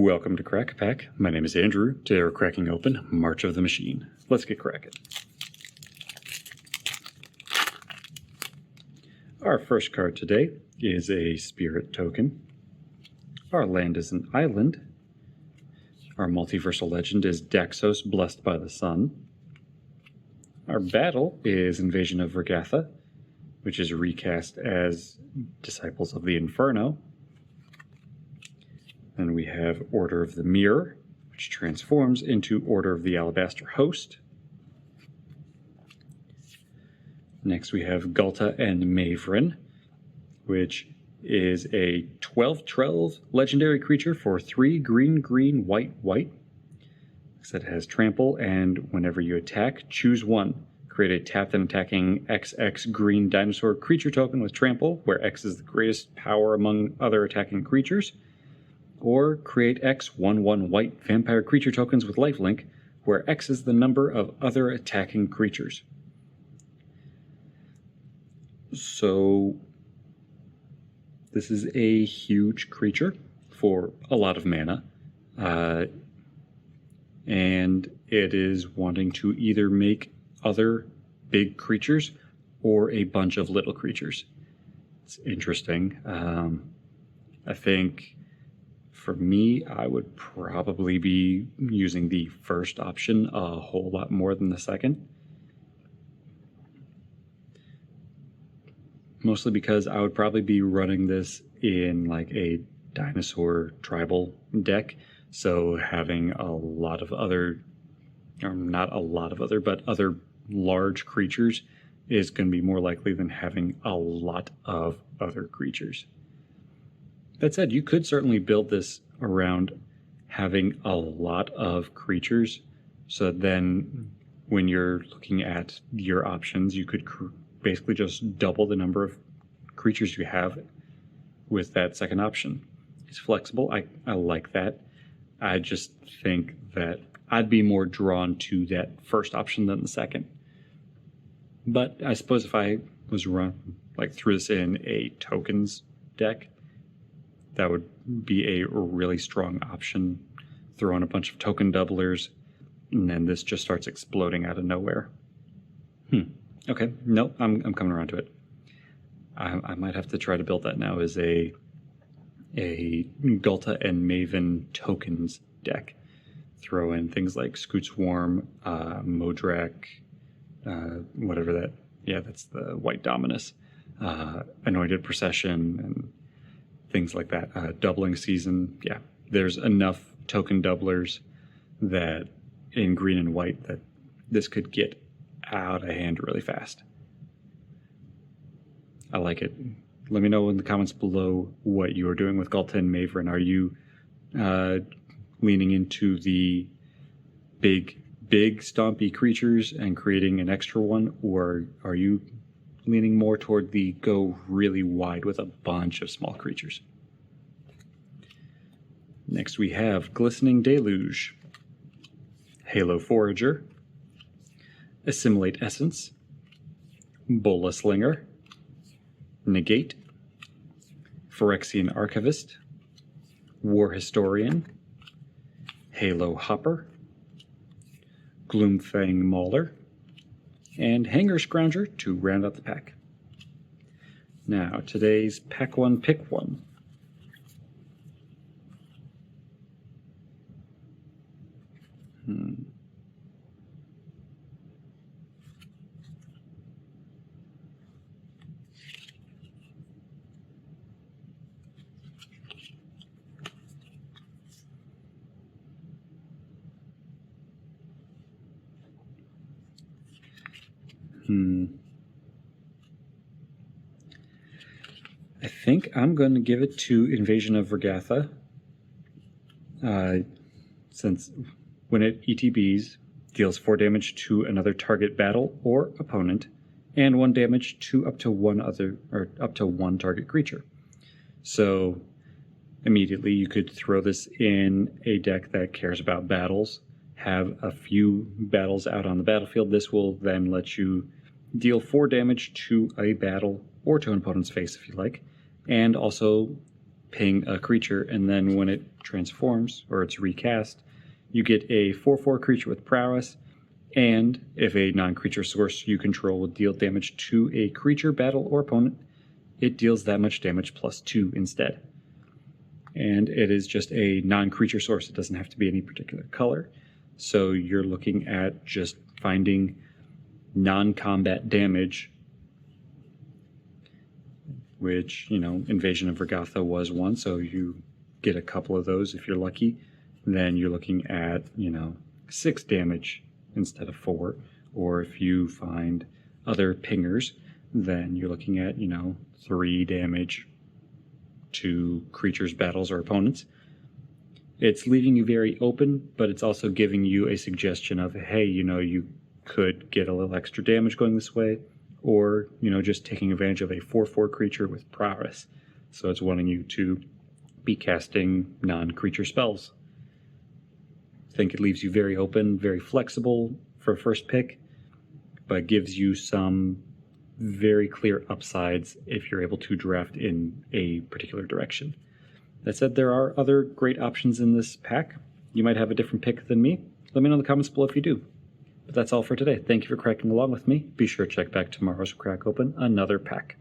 Welcome to Crack Pack. My name is Andrew. Today we're cracking open March of the Machine. Let's get cracking. Our first card today is a spirit token. Our land is an island. Our multiversal legend is Daxos, blessed by the sun. Our battle is Invasion of Regatha, which is recast as Disciples of the Inferno. Then we have Order of the Mirror, which transforms into Order of the Alabaster Host. Next we have Gulta and Mavrin, which is a 12/12 legendary creature for 3 green, white. It has trample, and whenever you attack, choose one. Create a tapped and attacking XX green dinosaur creature token with trample, where X is the greatest power among other attacking creatures. Or create X 1/1 white vampire creature tokens with lifelink, where X is the number of other attacking creatures. So this is a huge creature for a lot of mana, and it is wanting to either make other big creatures or a bunch of little creatures. It's interesting. I think for me, I would probably be using the first option a whole lot more than the second. Mostly because I would probably be running this in like a dinosaur tribal deck. So having a lot of other, or not a lot of other, but other large creatures is going to be more likely than having a lot of other creatures. That said, you could certainly build this around having a lot of creatures. So then when you're looking at your options, you could basically just double the number of creatures you have with that second option. It's flexible. I like that. I just think that I'd be more drawn to that first option than the second. But I suppose if I was threw this in a tokens deck, that would be a really strong option. Throw in a bunch of token doublers, and then this just starts exploding out of nowhere. Okay, no, I'm coming around to it. I might have to try to build that now as a Gulta and Maven tokens deck. Throw in things like Scoot Swarm, Modrak, whatever that. Yeah, that's the White Dominus, Anointed Procession, and things like that. Doubling Season. Yeah, there's enough token doublers that in green and white that this could get out of hand really fast. I like it. Let me know in the comments below what you are doing with Gulta and Mavrin. Are you leaning into the big stompy creatures and creating an extra one, or are you leaning more toward the go really wide with a bunch of small creatures? Next we have Glistening Deluge, Halo Forager, Assimilate Essence, Bola Slinger, Negate, Phyrexian Archivist, War Historian, Halo Hopper, Gloomfang Mauler, and Hanger Scrounger to round out the pack. Now, today's Pack 1 Pick 1. I think I'm going to give it to Invasion of Regatha, since when it ETBs, deals 4 damage to another target battle or opponent, and 1 damage to up to one target creature. So immediately you could throw this in a deck that cares about battles, have a few battles out on the battlefield. This will then let you deal 4 damage to a battle or to an opponent's face if you like, and also ping a creature, and then when it transforms, or it's recast, you get a 4/4 creature with prowess, and if a non-creature source you control will deal damage to a creature, battle, or opponent, it deals that much damage +2 instead. And it is just a non-creature source. It doesn't have to be any particular color. So you're looking at just finding non-combat damage, which, Invasion of Regatha was one, so you get a couple of those if you're lucky. Then you're looking at, 6 damage instead of 4. Or if you find other pingers, then you're looking at, 3 damage to creatures, battles, or opponents. It's leaving you very open, but it's also giving you a suggestion of, hey, you could get a little extra damage going this way, or, just taking advantage of a 4/4 creature with prowess. So it's wanting you to be casting non-creature spells. I think it leaves you very open, very flexible for a first pick, but gives you some very clear upsides if you're able to draft in a particular direction. That said, there are other great options in this pack. You might have a different pick than me. Let me know in the comments below if you do. But that's all for today. Thank you for cracking along with me. Be sure to check back tomorrow to crack open another pack.